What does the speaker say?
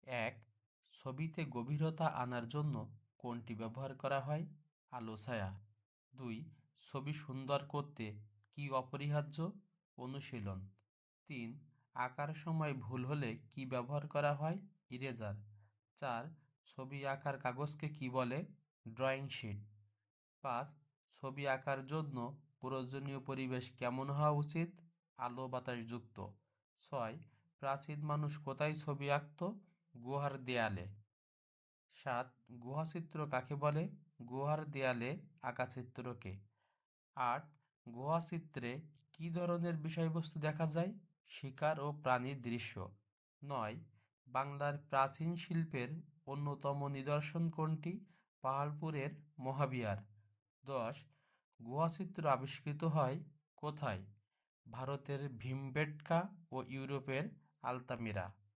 এক, ছবিতে গভীরতা আনার জন্য কোনটি ব্যবহার করা হয়? আলো ছায়া। দুই, ছবি সুন্দর করতে কি অপরিহার্য? অনুশীলন। তিন, আঁকার সময় ভুল হলে কি ব্যবহার করা হয়? ইরেজার। চার, ছবি আঁকার কাগজকে কি বলে? Drawing sheet. পাঁচ, ছবি আঁকার জন্য প্রয়োজনীয় পরিবেশ কেমন হওয়া উচিত? আলো বাতাসযুক্ত। ছয়, প্রাচীন মানুষ কোথায় ছবি আঁকত? গুহার দেয়ালে। সাত, গুহাচিত্র কাকে বলে? গুহার দেয়ালে আঁকা চিত্রকে। আট, গুহাচিত্রে কী ধরনের বিষয়বস্তু দেখা যায়? শিকার ও প্রাণীর দৃশ্য। নয়, বাংলার প্রাচীন শিল্পের অন্যতম নিদর্শন কোনটি? পাহাড়পুরের মহাবিহার। 10, গুহাচিত্র আবিষ্কৃত হয় কোথায়? ভারতের ভীমবেটকা ও ইউরোপের আলতামিরা।